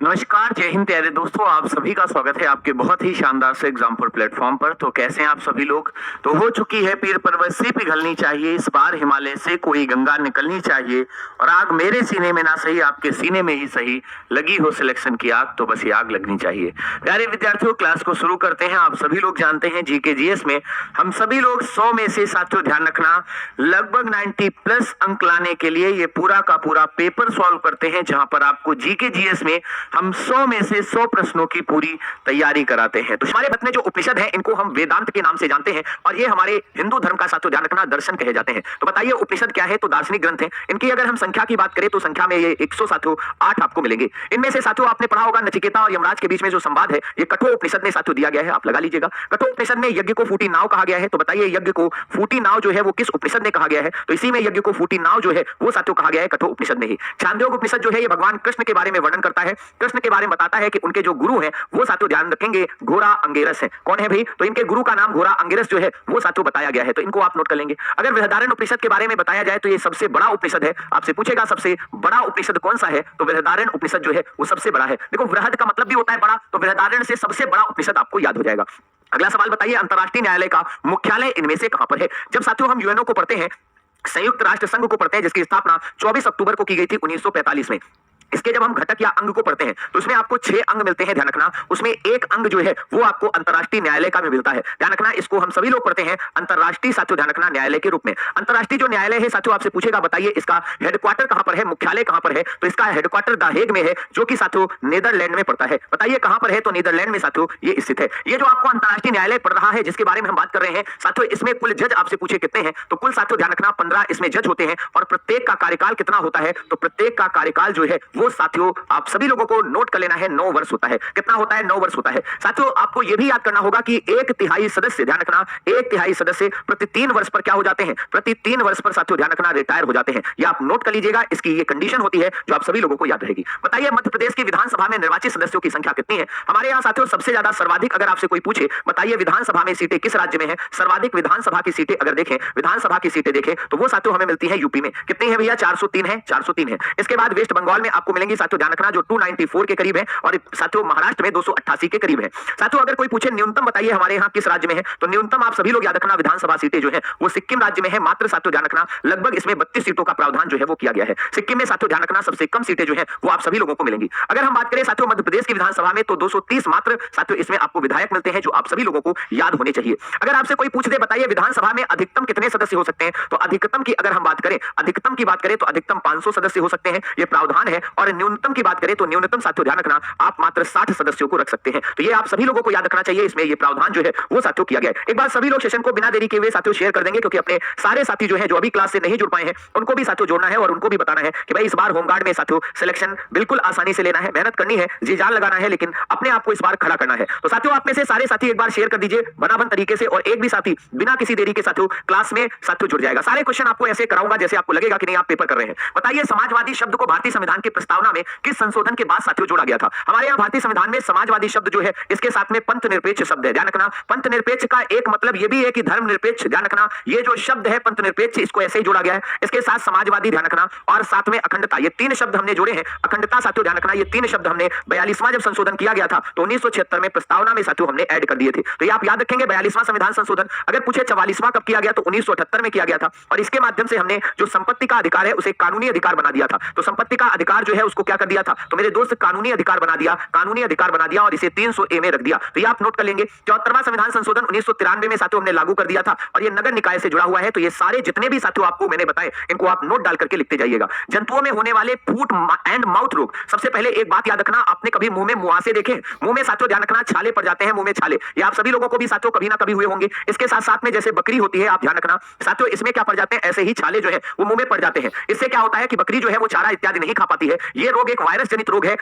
नमस्कार, जय हिंद प्यारे दोस्तों। आप सभी का स्वागत है आपके बहुत ही शानदार से एग्जाम्पल प्लेटफॉर्म पर। तो कैसे हैं आप सभी लोग? तो हो चुकी है पीर पर्वत से पिघलनी चाहिए, इस बार हिमालय से कोई गंगा निकलनी चाहिए। और आग मेरे सीने में ना सही, आपके सीने में ही सही, लगी हो सिलेक्शन की आग तो बस ये आग लगनी चाहिए। प्यारे विद्यार्थियों, क्लास को शुरू करते हैं। आप सभी लोग जानते हैं जीके जीएस में हम सभी लोग 100 में से, साथियों ध्यान रखना, लगभग 90 प्लस अंक लाने के लिए ये पूरा का पूरा पेपर सॉल्व करते हैं, जहां पर आपको जीके जीएस में हम 100 में से 100 प्रश्नों की पूरी तैयारी कराते हैं। तो हमारे भारत में जो उपनिषद है इनको हम वेदांत के नाम से जानते हैं, और ये हमारे हिंदू धर्म का, साथियों ध्यान रखना, दर्शन कहे जाते हैं। तो बताइए उपनिषद क्या है? तो दार्शनिक ग्रंथ है। इनकी अगर हम संख्या की बात करें तो संख्या में ये 100 साथियों 8 आपको मिलेंगे। इनमें से साथियों आपने पढ़ा होगा नचिकेता और यमराज के बीच में जो संवाद है, ये कठोर उपनिषद में साथियों दिया गया है, आप लगा लीजिएगा। कठोर उपनिषद में यज्ञ को फूटी नाव कहा गया है। तो बताइए यज्ञ को फूटी नाव जो है वो किस उपनिषद ने कहा गया है? तो इसी में यज्ञ को फूटी नाव जो है वो साथियों कहा गया है कठोर उपनिषद में ही। छांदोग्य उपनिषद जो है ये भगवान कृष्ण के बारे में वर्णन करता है, कृष्ण के बारे में बताता है कि उनके जो गुरु हैं वो साथियों ध्यान रखेंगे घोड़ा अंगिरस है। कौन है भाई? तो इनके गुरु का नाम घोड़ा अंगिरस जो है वो साथियों बताया गया है, तो इनको आप नोट कर लेंगे। अगर बृहदारण्यक उपनिषद के बारे में बताया जाए तो ये सबसे बड़ा उपनिषद है। आपसे पूछेगा सबसे बड़ा उपनिषद कौन सा है, तो बृहदारण्यक उपनिषद जो है वो सबसे बड़ा है। देखो बृहद का मतलब भी होता है बड़ा, तो बृहदारण्यक से सबसे बड़ा उपनिषद आपको याद हो जाएगा। अगला सवाल बताइए, अंतरराष्ट्रीय न्यायालय का मुख्यालय इनमें से कहां पर है? जब साथियों हम यूएनओ को पढ़ते हैं, संयुक्त राष्ट्र संघ को पढ़ते हैं, जिसकी स्थापना 24 अक्टूबर को की गई थी 1945 में, इसके जब हम घटक या अंग को पढ़ते हैं तो उसमें आपको 6 अंग मिलते हैं, ध्यान रखना। उसमें एक अंग जो है वो आपको अंतरराष्ट्रीय न्यायालय का भी मिलता है, ध्यान रखना। इसको हम सभी लोग पढ़ते हैं अंतरराष्ट्रीय, साथियों ध्यान रखना, न्यायालय के रूप में। अंतरराष्ट्रीय जो न्यायालय है साथियों आपसे पूछेगा बताइए इसका हेडक्वार्टर कहां पर है, मुख्यालय कहां पर है? तो इसका हेडक्वार्टर द हेग में है, जो कि साथियों नीदरलैंड में पड़ता है। बताइए कहां पर है? तो नीदरलैंड में साथियों ये स्थित है। ये जो आपको अंतरराष्ट्रीय न्यायालय पढ़ रहा है, जिसके बारे में हम बात कर रहे हैं साथियों, इसमें कुल जज आपसे पूछे कितने हैं, तो कुल साथियों ध्यान रखना 15 इसमें जज होते हैं। और प्रत्येक का कार्यकाल कितना होता है? तो प्रत्येक का कार्यकाल जो है वो साथियों आप सभी लोगों को नोट कर लेना है, 9 वर्ष होता है। कितना होता है? 9 वर्ष होता है। साथियों आपको यह भी याद करना होगा कि 1/3 सदस्य, ध्यान रखना, 1/3 सदस्य प्रति 3 वर्ष पर क्या हो जाते हैं? प्रति 3 वर्ष पर साथियों ध्यान रखना रिटायर हो जाते हैं। यह आप नोट कर लीजिएगा, इसकी ये कंडीशन होती है जो आप सभी लोगों को याद रहेगी। बताइए मध्य प्रदेश की विधानसभा में निर्वाचित सदस्यों की संख्या कितनी है? हमारे यहाँ साथियों सबसे ज्यादा सर्वाधिक, अगर आपसे कोई पूछे बताइए विधानसभा में सीटें किस राज्य में है, सर्वाधिक विधानसभा की सीटें अगर देखें, विधानसभा की सीटें देखें तो वो साथियों हमें मिलती है यूपी में। कितनी है भैया? 403 है, 403 है। इसके बाद वेस्ट बंगाल में आपको मिलेंगी साथियों ध्यान रखना जो 294 के करीब है, और साथियों महाराष्ट्र में 288 के करीब है। साथियों अगर कोई पूछे न्यूनतम बताइए हमारे यहाँ किस राज्य में है, तो न्यूनतम आप सभी लोग याद रखना विधानसभा सीटें जो है वो सिक्किम राज्य में है। मात्र साथियों ध्यान रखना लगभग इसमें 32 सीटों का प्रावधान जो है वो किया गया है। सिक्किम में साथियों ध्यान रखना सबसे कम सीटें जो है वो आप सभी लोगों को मिलेंगी। अगर हम बात करें साथियों मध्य प्रदेश की विधानसभा में तो 230 मात्र साथियों इसमें आपको विधायक मिलते हैं, जो आप सभी लोगों को याद होने चाहिए। अगर आपसे कोई पूछ दे बताइए विधानसभा में अधिकतम कितने सदस्य हो सकते हैं, तो अधिकतम की अगर हम बात करें, अधिकतम की बात करें तो अधिकतम 500 सदस्य हो सकते हैं, ये प्रावधान है। और न्यूनतम की बात करें तो न्यूनतम साथियों ध्यान रखना आप मात्र 60 सदस्यों को रख सकते हैं। तो ये आप सभी लोगों को याद रखना चाहिए, इसमें ये प्रावधान जो है वो साथियों किया गया है। एक बार सभी लोग सेशन को बिना देरी के हुए साथियों शेयर कर देंगे, क्योंकि अपने सारे साथी जो है जो अभी क्लास से नहीं जुड़ पाए हैं उनको भी साथियों जोड़ना है, और उनको भी बताना है कि भाई इस बार होमगार्ड में साथियों सिलेक्शन बिल्कुल आसानी से लेना है, मेहनत करनी है, जी जान लगाना है, लेकिन अपने आप को इस बार खड़ा करना है। तो साथियों आप में से सारे साथी एक बार शेयर कर दीजिए बनाबन तरीके से, और एक भी साथी बिना किसी देरी के साथियों क्लास में साथियों जुड़ जाएगा। सारे क्वेश्चन आपको ऐसे कराऊंगा जैसे आपको लगेगा कि नहीं आप पेपर कर रहे हैं। बताइए समाजवादी शब्द को भारतीय संविधान की प्रस्तावना में किस संशोधन के बाद साथियों जोड़ा गया था? हमारे यहाँ भारतीय संविधान में समाजवादी शब्द जो है इसके साथ में पंथ निरपेक्ष शब्द है, ध्यान रखना। पंथ निरपेक्ष का एक मतलब ये भी है कि धर्म निरपेक्ष, ध्यान रखना। ये जो शब्द है पंथ निरपेक्ष, इसको ऐसे ही जोड़ा गया है, इसके साथ समाजवादी ध्यान रखना, और साथ में अखंडता, ये 3 शब्द हमने जोड़े हैं। अखंडता साथियों ध्यान रखना, ये 3 शब्द हमने 42वां जब संशोधन किया गया था तो 1976 में प्रस्तावना में साथियों हमने ऐड कर दिए थे। तो ये आप याद रखेंगे 42वां संविधान संशोधन। अगर पूछे 44वां कब किया गया, तो 1978 में किया गया था, और इसके माध्यम से हमने जो संपत्ति का अधिकार है उसे कानूनी अधिकार बना दिया था। तो संपत्ति का अधिकार जो है उसको क्या कर दिया था, तो मेरे दोस्त कानूनी अधिकार बना दिया, कानूनी अधिकार बना दिया, और इसे 300A में रख दिया। तो ये आप नोट कर लेंगे। 74वां संविधान संशोधन 1993 में साथियों हमने लागू कर दिया था, और ये नगर निकाय से जुड़ा हुआ है। तो ये सारे जितने भी साथियों आपको मैंने बताए इनको आप नोट डाल करके लिखते जाइएगा। जंतुओं में होने वाले फूट एंड माउथ रोग, सबसे पहले एक बात याद रखना, आपने कभी मुंह में मुहासे देखे? मुंह में साथियों ध्यान रखना छाले पड़ जाते हैं, मुंह में छाले, ये आप सभी लोगों को भी साथियों कभी ना कभी हुए होंगे। इसके साथ साथ में जैसे बकरी होती है, आप ध्यान रखना साथियों इसमें क्या पड़ जाते हैं, ऐसे ही छाले जो है वो मुंह में पड़ जाते हैं। इससे क्या होता है कि बकरी जो है वो चारा इत्यादि नहीं खा पाती है। ये रोग एक वायरस जनित रोग है,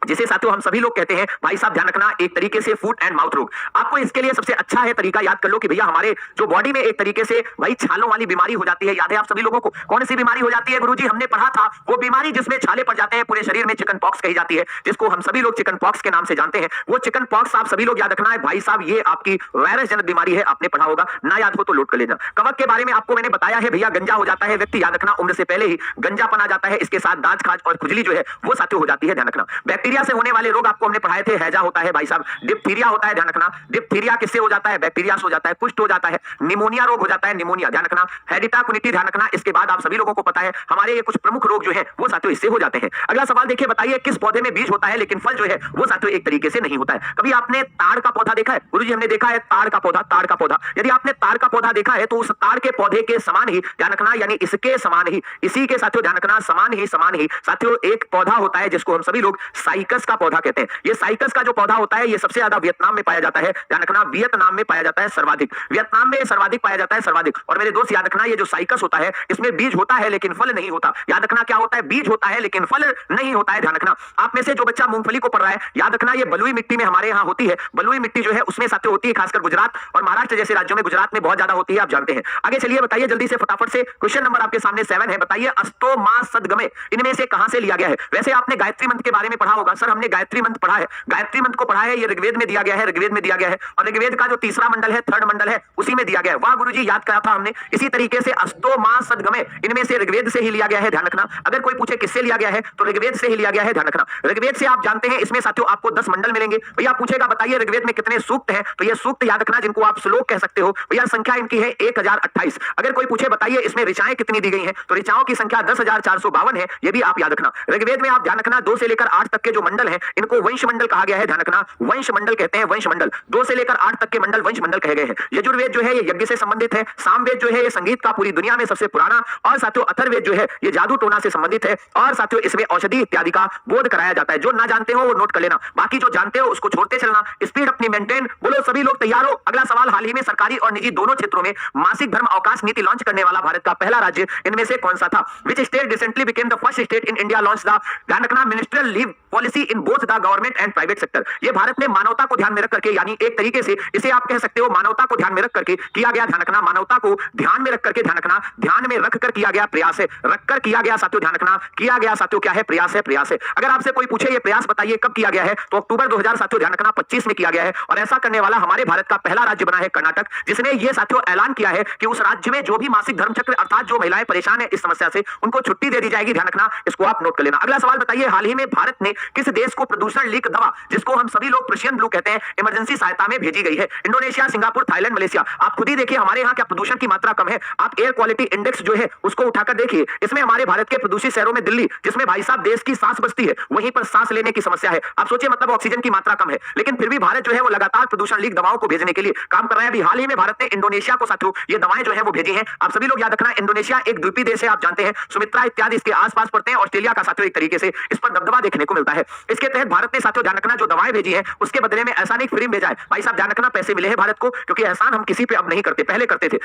जिसे साथियों हम सभी लोग कहते हैं भाई साहब ध्यान रखना एक तरीके से फूट एंड माउथ रोग। आपको इसके लिए सबसे अच्छा है तरीका याद कर लो कि भैया हमारे जो बॉडी में एक तरीके से भाई छालों वाली बीमारी हो जाती है, याद है आप सभी लोगों को? कौन सी बीमारी हो जाती है गुरुजी? हमने पढ़ा था वो बीमारी जिसमें छाले पड़ जाते हैं पूरे शरीर में, चिकन पॉक्स कही जाती है, जिसको हम सभी लोग चिकन पॉक्स के नाम से जानते हैं। वो चिकन पॉक्स आप सभी लोग याद रखना है भाई साहब, ये आपकी वायरस जनित बीमारी है, आपने पढ़ा होगा, ना याद हो तो लोड कर लेना। कवक के बारे में आपको मैंने बताया है भैया, गंजा हो जाता है व्यक्ति, याद रखना उम्र से पहले ही गंजापन आ जाता है, इसके साथ दांत खाज और खुजली जो है वो साथियों हो जाती है, ध्यान रखना। बैक्टीरिया बैक्टीरिया से होने वाले रोग आपको हमने पढ़ाए थे, हैजा होता है भाई साहब, डिप्थीरिया होता है, ध्यान रखना। डिप्थीरिया किससे हो जाता है? बैक्टीरिया से हो जाता है। कुष्ठ हो जाता है, निमोनिया रोग हो जाता है, निमोनिया, ध्यान रखना। हेडिटाकुनिटी, ध्यान रखना। इसके बाद आप सभी लोगों को पता है हमारे ये कुछ प्रमुख रोग जो है वो साथियों इससे हो जाते हैं। अगला सवाल देखिए, बताइए किस पौधे में बीज होता है लेकिन फल जो है वो साथियों एक तरीके से नहीं होता है? कभी आपने ताड़ का पौधा देखा है? गुरुजी हमने देखा है ताड़ का पौधा, ताड़ का पौधा। यदि आपने ताड़ का पौधा देखा है तो उस ताड़ के पौधे के समान ही, ध्यान रखना, यानी इसके समान ही, इसी के साथियों ध्यान रखना, समान ही साथियों एक पौधा होता है जिसको हम सभी लोग साइकस का पौधा कहते हैं। ये साइकस का जो पौधा होता है ये सबसे ज्यादा वियतनाम में पाया जाता है, ध्यान रखना, वियतनाम में पाया जाता है सर्वाधिक, वियतनाम में सर्वाधिक पाया जाता है, सर्वाधिक। और मेरे दोस्त याद रखना, ये जो साइकस होता है इसमें बीज होता है लेकिन फल नहीं होता। याद रखना क्या होता है? बीज होता है लेकिन फल नहीं होता है, ध्यान रखना। आप में से जो बच्चा मूंगफली को पढ़ रहा है, याद रखना ये बलुई मिट्टी में हमारे यहाँ होती है। बलुई मिट्टी जो है उसमें साथियों होती है, खासकर गुजरात और महाराष्ट्र जैसे राज्यों में, गुजरात में बहुत ज्यादा होती है, आप जानते हैं। आगे चलिए, बताइए जल्दी से फटाफट से, क्वेश्चन नंबर आपके सामने 7 है। बताइए अस्तोमासद्गमे इनमें से कहां से लिया गया है? वैसे आपने गायत्री मंत्र के बारे में पढ़ा होगा, सर हमने गायत्री मंत्र पढ़ा है, गायत्री मंत्र को पढ़ा है, ये ऋग्वेद में दिया गया है, ऋग्वेद में दिया गया है, और ऋग्वेद का जो तीसरा मंडल है, थर्ड मंडल है, उसी में दिया गया है। वाह गुरुजी, याद करा था हमने। इसी तरीके से अस्तोमासद्गमे इनमें से ऋग्वेद से ही लिया गया है, ध्यान रखना। अगर कोई पूछे किससे लिया गया है तो ऋग्वेद से ही लिया गया है, ध्यान रखना। ऋग्वेद से आप जानते हैं इसमें साथियों आपको 10 मंडल मिलेंगे। भैया पूछेगा बताइए ऋग्वेद में कितने सूक्त हैं, तो ये सूक्त याद रखना जिनको आप श्लोक कह सकते हो, भैया संख्या इनकी है 1028। अगर कोई पूछे बताइए इसमें ऋचाएं कितनी दी गई हैं, तो ऋचाओं की संख्या 10,452 है, ये भी आप याद रखना। ऋग्वेद में आप ध्यान रखना 2 से लेकर 8 तक के जो मंडल हैं इनको वंश मंडल कहा गया है, ध्यान रखना, वंश मंडल कहते हैं, वंश मंडल। 2 से लेकर 8 तक के मंडल वंश मंडल कहे गए हैं। यजुर्वेद जो है ये यज्ञ से संबंधित है, सामवेद जो है ये संगीत का पूरी दुनिया में सबसे पुराना, और साथियों अथर्ववेद जो है ये जादू टोना से संबंधित है, और साथियों इसमें औषधि इत्यादि का बोध कराया जाता है। जो ना जानते हो वो नोट कर लेना, बाकी जो जानते हो उसको छोड़ते चलना, स्पीड अपनी मेंटेन। बोलो सभी लोग तैयार हो? अगला सवाल, हाल ही में सरकारी और निजी दोनों क्षेत्रों में मासिक धर्म अवकाश नीति लॉन्च करने वाला भारत का पहला राज्य इनमें से कौन सा था? Which state recently became the first state in India launch the, ध्यान रखना, ministerial leave policy in both the government and private sector. ये भारत में मानवता को ध्यान में रख करके, यानी एक तरीके से इसे आप कह सकते हो मानवता को ध्यान में रख करके किया गया, ध्यान रखना, मानवता को ध्यान में रख करके, ध्यान रखना, ध्यान में रख कर किया गया प्रयास है, रख कर किया गया साथियों, ध्यान रखना, किया गया साथियों क्या है? प्रयास है, प्रयास है। अगर आपसे कोई पूछे ये प्रयास बताइए कब किया गया है, तो अक्टूबर 2000 साथियों ध्यान रखना 25 में किया गया है। और ऐसा करने वाला हमारे भारत का पहला राज्य बना है कर्नाटक, जिसने ये साथियों ऐलान किया है कि उस राज्य में जो भी मासिक धर्म चक्र अर्थात जो महिलाएं परेशान है इस समस्या से, उनको छुट्टी दे दी जाएगी, ध्यान रखना, इसको आप नोट कर लेना। अगला सवाल, बताइए हाल ही में भारत ने किस देश को प्रदूषण लीक दवा, जिसको हम सभी लोग पर्शियन ब्लू कहते हैं, इमरजेंसी सहायता में भेजी गई है? Indonesia, Singapore, Thailand, Malaysia. आप खुद ही देखिए हमारे यहाँ क्या प्रदूषण की मात्रा कम है। आप एयर क्वालिटी इंडेक्स जो है उसको उठाकर देखिए, इसमें हमारे भारत के प्रदूषित शहरों में दिल्ली, जिसमें भाई साहब देश की सांस बसती है, वहीं पर सांस लेने की समस्या है। आप सोचिए, मतलब ऑक्सीजन की मात्रा कम है, लेकिन फिर भी भारत जो है वो लगातार प्रदूषण लीक दवाओं को भेजने के लिए काम कर रहा है। अभी हाल ही में भारत ने इंडोनेशिया को साथियों ये दवाएं जो है वो भेजी हैं। आप सभी लोग याद रखना, इंडोनेशिया एक द्वीपीय देश है, आप जानते हैं, सुमित्रा इत्यादि इसके आसपास पड़ते हैं। ऑस्ट्रेलिया का साथियों एक तरीके से इस पर दबदबा देखने को मिलता है। इसके तहत भारत ने साथियों ध्यान रखना जो दवाएं भेजी हैं उसके बदले में एहसान एक फिल्म भेजा है। भाई साहब ध्यान रखना, पैसे मिले हैं भारत को, क्योंकि एहसान हम किसी पे अब नहीं करते, पहले करते थे।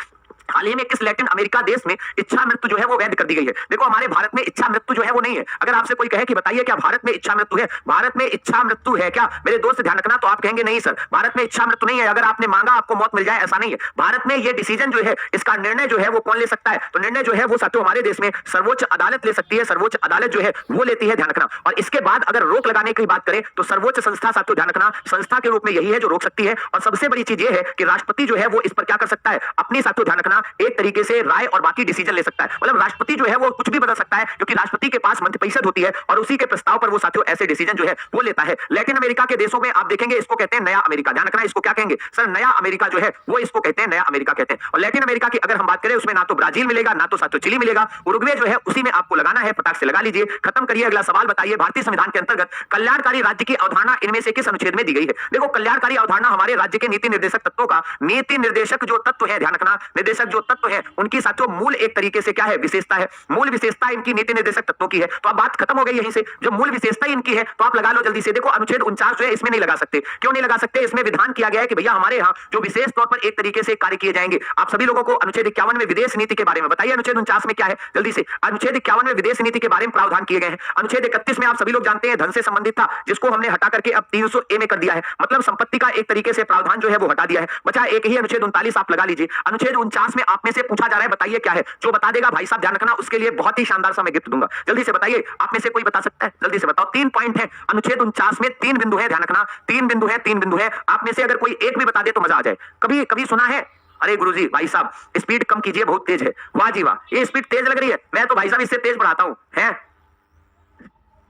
हाल ही में किस लैटिन अमेरिका देश में इच्छा मृत्यु जो है वो वैध कर दी गई है? देखो हमारे भारत में इच्छा मृत्यु जो है वो नहीं है। अगर आपसे कोई कहे कि बताइए क्या भारत में इच्छा मृत्यु है, भारत में इच्छा मृत्यु है क्या, मेरे दोस्त ध्यान रखना, तो आप कहेंगे नहीं सर भारत में इच्छा मृत्यु नहीं है, अगर आपने मांगा आपको मौत मिल जाए, ऐसा नहीं है। भारत में ये डिसीजन जो है, इसका निर्णय जो है वो कौन ले सकता है? तो निर्णय जो है वो साथियों हमारे देश में सर्वोच्च अदालत ले सकती है, सर्वोच्च अदालत जो है वो लेती है, ध्यान रखना। और इसके बाद अगर रोक लगाने की बात करें तो सर्वोच्च संस्था साथियों ध्यान रखना, संस्था के रूप में यही है जो रोक सकती है। और सबसे बड़ी चीज ये है कि राष्ट्रपति जो है वो इस पर क्या कर सकता है? अपनी साथियों ध्यान रखना एक तरीके से राय और बाकी डिसीजन ले सकता है। मतलब राष्ट्रपति जो है वो कुछ भी बदल सकता है, क्योंकि राष्ट्रपति के पास मंत्रिपरिषद होती है और उसी के प्रस्ताव पर वो साथियों ऐसे डिसीजन जो है वो लेता है। लैटिन अमेरिका के देशों में आप देखेंगे इसको कहते हैं नया अमेरिका, ध्यान रखना, इसको क्या कहेंगे सर? नया अमेरिका जो है वो इसको कहते हैं नया अमेरिका कहते हैं। और लैटिन अमेरिका की अगर हम बात करें उसमें ना तो ब्राजील मिलेगा, ना तो साथियों चिली मिलेगा, उरुग्वे जो है उसी में आपको लगाना है, फटाक से लगा लीजिए, खत्म करिए। अगला सवाल, बताइए भारतीय संविधान के अंतर्गत कल्याणकारी राज्य की अवधारणा इनमें से किस अनुच्छेद में दी गई है? देखो कल्याणकारी अवधारणा हमारे राज्य के नीति निर्देशक तत्वों का, नीति निर्देशक जो तत्व है, ध्यान रखना, निर्देशक जो तत्व है उनकी साथियों मूल एक तरीके से क्या है? विशेषता है। मूल विशेषता इनकी नीति निर्देशक तत्वों की है। तो अब बात खत्म हो गई यहीं से, जब मूल विशेषता इनकी है तो आप लगा लो जल्दी से। देखो अनुच्छेद 49 जो है इसमें नहीं लगा सकते, क्यों नहीं लगा सकते? इसमें विधान किया गया है कि भैया हमारे यहाँ जो विशेष तौर पर एक तरीके से कार्य किए जाएंगे। आप सभी लोगों को अनुच्छेद 51 में विदेश नीति के बारे में बताइए, अनुच्छेद 49 में क्या है जल्दी से? अनुच्छेद 51 में विदेश नीति के बारे में प्रावधान किए गए हैं। अनुच्छेद 31 में आप सभी लोग जानते हैं धन से संबंधित था, जिसको हमने हटा करके अब 300A में कर दिया है, मतलब संपत्ति का एक तरीके से प्रावधान जो है वो हटा दिया है। बचा एक ही अनुच्छेद 39, आप लगा लीजिए। अनुच्छेद 49 में आप में से पूछा जा रहा है बताइए क्या है? जो बता देगा भाई साहब ध्यान रखना उसके लिए बहुत ही शानदार सा मैं गिफ्ट दूंगा। जल्दी से बताइए, आप में से कोई बता सकता है? जल्दी से बताओ। 3 पॉइंट है अनुच्छेद 49 में, 3 बिंदु है, ध्यान रखना, 3 बिंदु है, 3 बिंदु है। आप में से अगर कोई एक भी बता दे तो मजा आ जाए। कभी कभी सुना है अरे गुरुजी भाई साहब स्पीड कम कीजिए बहुत तेज है। वाह जी वाह, ये स्पीड तेज लग रही है, मैं तो भाई साहब इससे तेज बढ़ाता हूं। है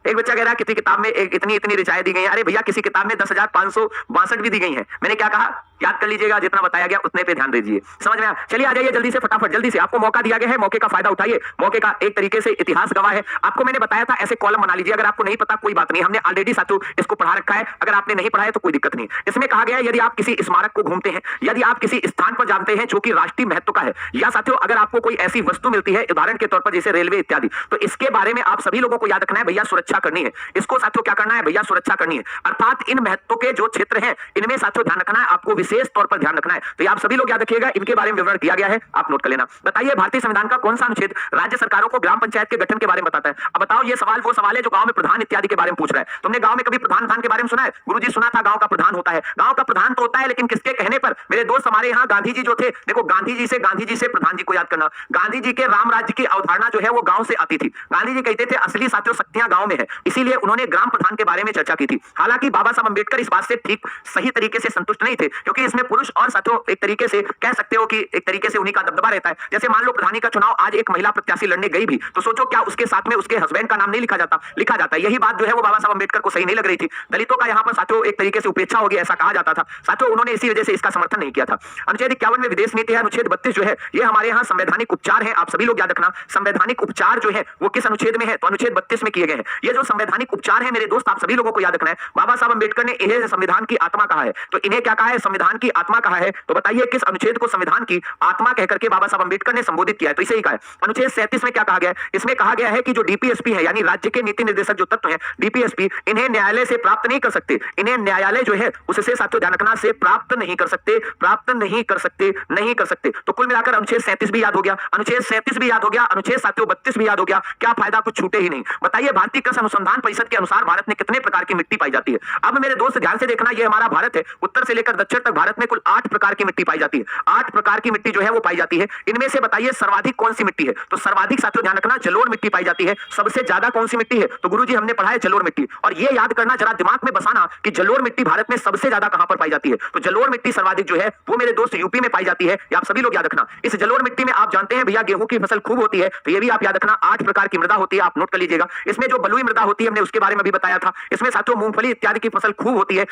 एक बच्चा कह रहा है किसी किताब में इतनी इतनी रिचाएं दी गई हैं। अरे भैया किसी किताब में 10,562 भी दी गई हैं। मैंने क्या कहा, याद कर लीजिएगा, जितना बताया गया उतने पे ध्यान दीजिए। समझ में आया? चलिए आ जाइए जल्दी से, फटाफट जल्दी से, आपको मौका दिया गया है, मौके का फायदा उठाइए। मौके का एक तरीके से इतिहास गवाह है। आपको मैंने बताया था ऐसे कॉलम बना लीजिए। अगर आपको नहीं पता कोई बात नहीं, हमने ऑलरेडी साथियों इसको पढ़ा रखा है। अगर आपने नहीं पढ़ा है तो कोई दिक्कत नहीं। इसमें कहा गया है यदि आप किसी स्मारक को घूमते हैं, यदि आप किसी स्थान पर जानते हैं जो कि राष्ट्रीय महत्व का है, या साथियों अगर आपको कोई ऐसी वस्तु मिलती है उदाहरण के तौर पर जैसे रेलवे इत्यादि, तो इसके बारे में आप सभी लोगों को याद रखना है भैया सुरक्षा करनी है। इसको साथियों क्या करना है भैया, सुरक्षा करनी है। अर्थात इन महत्व के जो क्षेत्र हैं इनमें साथियों ध्यान रखना है, आपको विशेष तौर पर ध्यान रखना है। तो ये आप सभी लोग याद रखिएगा, इनके बारे में विवरण दिया गया है, आप नोट कर लेना। बताइए भारतीय संविधान का कौन सा अनुच्छेद राज्य सरकारों को ग्राम पंचायत के गठन के बारे में बताता है? अब बताओ, ये सवाल वो सवाल है जो गांव में प्रधान इत्यादि के बारे में पूछ रहा है। तुमने गांव में कभी प्रधान के बारे में सुना है? गुरुजी सुना था, गांव का प्रधान होता है। गांव का प्रधान तो होता है, लेकिन किसके कहने पर? मेरे दोस्त हमारे यहाँ गांधी जी जो थे, देखो गांधी जी से प्रधान जी को याद करना। गांधी जी के राम राज्य की अवधारणा जो है वो गांव से आती थी। गांधी जी कहते थे असली साथियों शक्तियां गांव में है, इसीलिए उन्होंने ग्राम प्रधान के बारे में चर्चा की थी। हालांकि बाबा साहब अंबेडकर इस बात से ठीक सही तरीके से संतुष्ट नहीं थे, क्योंकि इसमें पुरुष और साथियों एक तरीके से कह सकते हो कि एक तरीके से उन्हीं का दबदबा रहता है। जैसे मान लो प्रधानी का चुनाव आज एक महिला प्रत्याशी लड़ने गई भी, तो सोचो क्या उसके साथ में उसके हस्बैंड का नाम नहीं लिखा जाता? लिखा जाता है। यही बात जो है वो बाबा साहब अंबेडकर को सही नहीं लग रही थी। दलितों का यहाँ पर साथियों एक तरीके से उपेक्षा होगी ऐसा कहा जाता था। साथियों उन्होंने इसी वजह से इसका समर्थन नहीं किया था। अनुच्छेद 51 में विदेश नीति है। अनुच्छेद 32 जो है ये हमारे यहाँ संवैधानिक उपचार है। आप सभी लोग याद रखना, संवैधानिक उपचार जो है वो किस अनुच्छेद में है? तो अनुच्छेद 32 में किए गए हैं। ये जो संवैधानिक उपचार है मेरे दोस्त, आप सभी लोगों को याद रखना है, बाबा साहब अंबेडकर ने इन्हें संविधान की आत्मा कहा है। तो इन्हें क्या कहा है? संविधान की आत्मा कहा है। तो बताइए किस अनुच्छेद को संविधान की आत्मा कहकर के बाबा साहब अंबेडकर ने संबोधित किया है? तो इसे ही कहा है। अनुच्छेद 37 में क्या कहा गया है? इसमें कहा गया है कि जो डीपीएसपी है यानी राज्य के नीति निर्देशक जो तत्व है डीपीएसपी, इन्हें न्यायालय से प्राप्त नहीं कर सकते। इन्हें न्यायालय जो है उससे साथियों ध्यान रखना से प्राप्त नहीं कर सकते, प्राप्त नहीं कर सकते, नहीं कर सकते। तो कुल मिलाकर अनुच्छेद 37 भी याद हो गया, अनुच्छेद 37 भी याद हो गया, अनुच्छेद साथियों 32 भी याद हो गया। क्या फायदा, कुछ छूटे ही नहीं। बताइए भारतीय कृषि अनुसंधान परिषद के अनुसार भारत में कितने प्रकार की मिट्टी पाई जाती है? अब मेरे दोस्त ध्यान से देखना, ये हमारा भारत है, उत्तर से लेकर दक्षिण तक भारत में कुल 8 प्रकार की मिट्टी पाई जाती है। 8 प्रकार की मिट्टी जो है वो पाई जाती है। इनमें से बताइए सर्वाधिक कौन सी मिट्टी है? तो सर्वाधिक साथियों ध्यान रखना जलोढ़ मिट्टी पाई जाती है। सबसे ज्यादा कौन सी मिट्टी है? तो गुरुजी हमने पढ़ा है जलोढ़ मिट्टी। और ये याद करना, जरा दिमाग में बसाना कि जलोढ़ मिट्टी भारत में सबसे ज्यादा कहां पर पाई जाती है? तो जलोढ़ मिट्टी सर्वाधिक जो है वो मेरे दोस्त यूपी में पाई जाती है। ये आप सभी लोग याद रखना। इस जलोढ़ मिट्टी में आप जानते हैं भैया गेहूं की फसल खूब होती है, तो ये भी आप याद रखना। 8 प्रकार की मृदा होती है, आप नोट कर लीजिएगा। इसमें जो बलुई मृदा होती है हमने उसके बारे में भी बताया था। इसमें साथियों मूंगफली इत्यादि की फसल खूब होती है।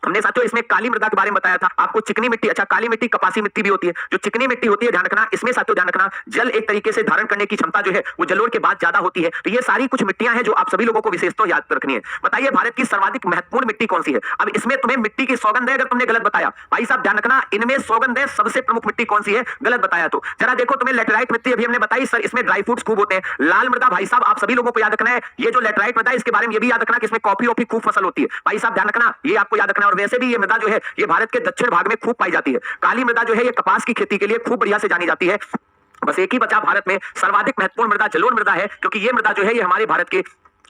हमने साथियों इसमें काली मृदा के बारे में बताया था आपको। चिकनी मिट्टी, अच्छा काली मिट्टी कपासी मिट्टी भी होती है। जो चिकनी मिट्टी होती है ध्यान रखना, इसमें साथियों ध्यान रखना जल एक तरीके से धारण करने की क्षमता जो है वो जलोढ़ के बाद ज्यादा होती है। तो ये सारी कुछ मिट्टियां हैं जो आप सभी लोगों को विशेषतः याद रखनी है। बताइए भारत की सर्वाधिक महत्वपूर्ण मिट्टी कौन सी है? अब इसमें तुम्हें मिट्टी की सौगंध है अगर तुमने गलत बताया, भाई साहब ध्यान रखना, इनमें सौगंध है, सबसे प्रमुख मिट्टी कौन सी है गलत बताया तो। जरा देखो तुम्हें लेटराइट मिट्टी अभी हमने बताई सर, इसमें ड्राई फ्रूट्स खूब होते हैं। लाल मृदा भाई साहब आप सभी लोगों को याद रखना है, ये जो लेटराइट मृदा है इसके बारे में ये भी याद रखना कि इसमें कॉफी ऑफी खूब फसल होती है। भाई साहब ध्यान रखना, ये आपको याद रखना। और वैसे भी ये मृदा जो है ये भारत के दक्षिण भाग में खूब पाई जाती है। काली मृदा जो है ये कपास की खेती के लिए खूब बढ़िया से जानी जाती है। बस एक ही बचा भारत में सर्वाधिक महत्वपूर्ण मृदा जलोढ़ मृदा है, क्योंकि ये मृदा जो है ये हमारे भारत के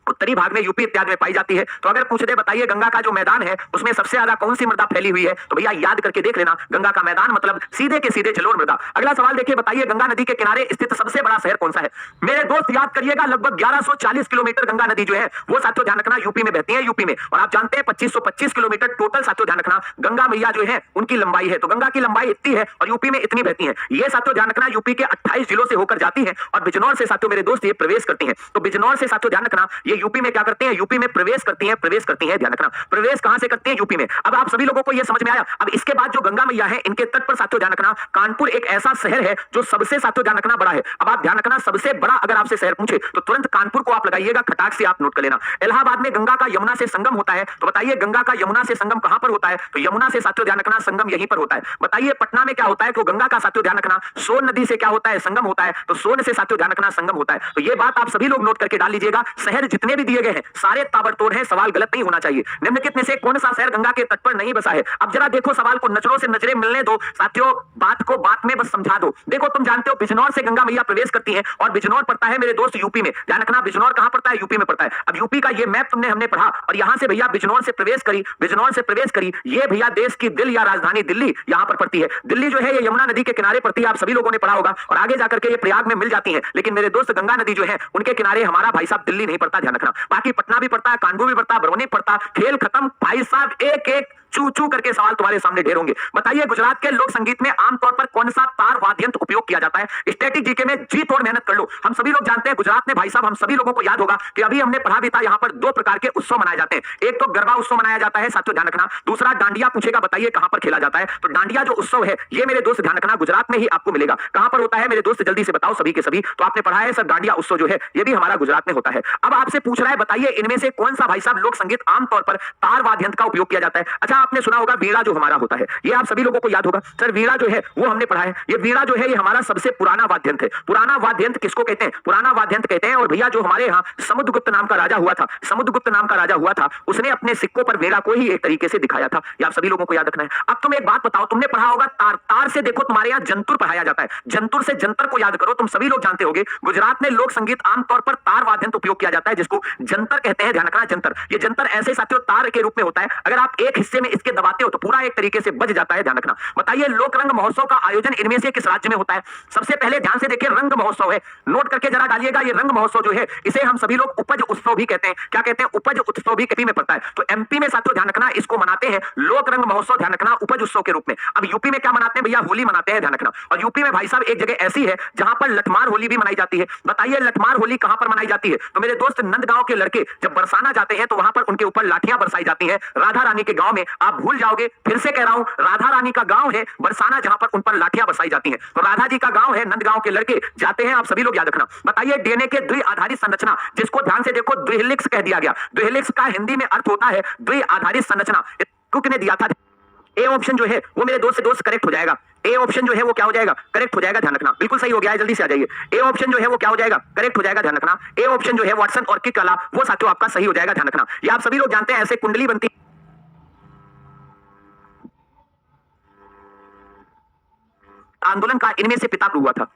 उत्तरी भाग में यूपी इत्यादि में पाई जाती है। तो अगर पूछ दे बताइए गंगा का जो मैदान है उसमें सबसे ज्यादा कौन सी मृदा फैली हुई है, तो भैया याद करके देख लेना, गंगा का मैदान मतलब सीधे के सीधे जलोढ़ मृदा। अगला सवाल देखिए, बताइए गंगा नदी के किनारे स्थित सबसे बड़ा शहर कौन सा है? मेरे दोस्त याद करिएगा, लगभग 1140 किलोमीटर गंगा नदी जो है वो साथियों ध्यान रखना यूपी में बहती है। यूपी में, और आप जानते हैं 2525 किलोमीटर टोटल साथियों ध्यान रखना गंगा मैया जो है उनकी लंबाई है। तो गंगा की लंबाई इतनी है और यूपी में इतनी बहती है। ये साथियों ध्यान रखना यूपी के 28 जिलों से होकर जाती है और बिजनौर से साथियों मेरे दोस्त ये प्रवेश करती है। तो बिजनौर से साथियों ध्यान रखना ये यूपी में क्या करते हैं? यूपी में प्रवेश करती हैं, प्रवेश करती हैं, ध्यान रखना प्रवेश कहां से करती हैं? यूपी में। अब आप सभी लोगों को यह समझ में आया। अब इसके बाद जो गंगा मैया है इनके तट पर साथियों ध्यान रखना कानपुर एक ऐसा शहर है जो सबसे साथियों ध्यान रखना बड़ा है। अब आप ध्यान रखना सबसे बड़ा अगर आपसे शहर पूछे तो तुरंत कानपुर को आप लगाइएगा, खटाक से आप नोट कर लेना। इलाहाबाद में गंगा का यमुना से संगम होता है, तो बताइए गंगा का यमुना से संगम कहां पर होता है? तो यमुना से साथियों ध्यान रखना संगम यहीं पर होता है। बताइए पटना में क्या होता है? तो गंगा का साथियों ध्यान रखना सोन नदी से क्या होता है? संगम होता है। तो सोन से साथियों ध्यान रखना संगम होता है। तो ये बात आप सभी लोग नोट करके डाल लीजिएगा। शहर जितने भी दिए गए हैं सारे ताबड़तोड़ हैं, सवाल गलत नहीं होना चाहिए। निम्नलिखित में से कौन सा शहर गंगा के तट पर नहीं बसा है? अब जरा देखो सवाल को नजरों से नजरें मिलने दो साथियों, बात को बात में बस समझा दो। देखो तुम जानते हो बिजनौर से गंगा मैया प्रवेश करती है और बिजनौर पड़ता है मेरे दोस्त यूपी में। ध्यान रखना बिजनौर कहां पड़ता है? यूपी में पड़ता है। अब यूपी का ये मैप तुमने हमने पढ़ा और यहां से भैया बिजनौर से प्रवेश करी, बिजनौर से प्रवेश करी, ये भैया देश की दिल या राजधानी दिल्ली यहां पर पड़ती है। दिल्ली जो है ये यमुना नदी के किनारे पड़ती है, आप सभी लोगों ने पढ़ा होगा, और आगे जाकर के ये प्रयाग में मिल जाती है। लेकिन मेरे दोस्त गंगा नदी जो है उनके किनारे हमारा भाई साहब दिल्ली नहीं पड़ता, ध्यान रखना। बाकी पटना भी पड़ता है, कानपुर भी पड़ता है, बरौनी पड़ता, खेल खत्म भाई साहब। एक एक चू चू करके सवाल तुम्हारे सामने ढेर होंगे। बताइए गुजरात के लोक संगीत में आमतौर पर कौन सा तार वाद्य यंत्र उपयोग किया जाता है? स्टैटिक जीके में जी तोड़ मेहनत कर लो। हम सभी लोग जानते हैं गुजरात में भाई साहब, हम सभी लोगों को याद होगा कि अभी हमने पढ़ा भी था, यहाँ पर दो प्रकार के उत्सव मनाए जाते हैं। एक तो गरबा उत्सव मनाया जाता है, साथियों ध्यान रखना। दूसरा डांडिया पूछेगा, बताइए कहां पर खेला जाता है? तो डांडिया जो उत्सव है ये मेरे दोस्त ध्यान रखना गुजरात में ही आपको मिलेगा। कहां पर होता है मेरे दोस्त, जल्दी से बताओ सभी के सभी। तो आपने पढ़ा है सर डांडिया उत्सव जो है ये भी हमारा गुजरात में होता है। अब आपसे पूछ रहा है बताइए इनमें से कौन सा भाई साहब लोक संगीत आमतौर पर तार वाद्य यंत्र का उपयोग किया जाता है? अच्छा आपने सुना होगा वीणा जो हमारा होता है, ये आप सभी लोगों को याद होगा। सर वीणा जो है वो हमने पढ़ा है, ये वीणा जो है ये हमारा सबसे पुराना वाद्य यंत्र है। पुराना वाद्य यंत्र किसको कहते हैं? पुराना वाद्य यंत्र कहते हैं। और भैया जो हमारे यहाँ समुद्रगुप्त नाम का राजा हुआ था, समुद्रगुप्त नाम का राजा हुआ था, उसने अपने सिक्कों पर वीणा को ही एक तरीके से दिखाया था। ये आप सभी लोगों को याद रखना है। अब तुम एक बात बताओ, तुमने पढ़ा होगा तार, तार से देखो तुम्हारे यहाँ जंतुर पढ़ाया जाता है, जंतुर से जंतर को याद करो। तुम सभी लोग जानते होगे गुजरात में लोक संगीत आमतौर पर तार वाद्य यंत्र उपयोग किया जाता है जिसको जंतर कहते हैं। ध्यान रखना जंतर, ये जंतर ऐसे साथियों तार के रूप में होता है, अगर आप एक हिस्से में इसके दबाते हो तो पूरा एक तरीके से बज जाता है। ध्यान रखना। बताइए लोक रंग महोत्सव का आयोजन इनमें से किस राज्य में होता है? सबसे पहले ध्यान से देखिए रंग महोत्सव है, नोट करके जरा डालिएगा। ये रंग महोत्सव जो है इसे हम सभी लोग उपज उत्सव भी कहते हैं। क्या कहते हैं? उपज उत्सव भी एमपी में पड़ता है। तो एमपी में साथियों ध्यान रखना इसको मनाते हैं लोक रंग महोत्सव, ध्यान रखना उपज उत्सव के रूप में। अब यूपी में क्या मनाते हैं भैया? होली मनाते हैं, ध्यान रखना। और यूपी में भाई साहब एक जगह ऐसी है जहां पर लठमार होली भी मनाई जाती है। बताइए लठमार होली कहां पर मनाई जाती है? तो मेरे दोस्त नंदगांव के लड़के जब बरसाना जाते हैं तो वहां पर उनके ऊपर लाठियां बरसाई जाती हैं राधा रानी के गांव में। आप भूल जाओगे, फिर से कह रहा हूं, राधा रानी का गांव है बरसाना जहां पर उन पर लाठियां बरसाई जाती हैं। तो राधा जी का गांव है, नंदगांव के लड़के जाते हैं, आप सभी लोग याद रखना। बताइए डीएनए के द्वि आधारित संरचना, जिसको ध्यान से देखो द्विहेलिक्स कह दिया गया। द्विहेलिक्स का हिंदी में अर्थ होता है द्वि आधारित संरचना। किसने दिया था? ए ऑप्शन जो है वो मेरे दोस्त से दोस्त करेक्ट हो जाएगा। ए ऑप्शन जो है वो क्या हो जाएगा? करेक्ट हो जाएगा। ध्यान रखना बिल्कुल सही हो गया है, जल्दी से आ जाइए। ए ऑप्शन जो है वो क्या हो जाएगा? करेक्ट हो जाएगा। ध्यान रखना ए ऑप्शन जो है वाटसन और की कला वो साथियों आपका सही हो जाएगा। ध्यान रखना ये आप सभी लोग जानते हैं ऐसे कुंडली बनती आंदोलन का इनमें से पिता हुआ था।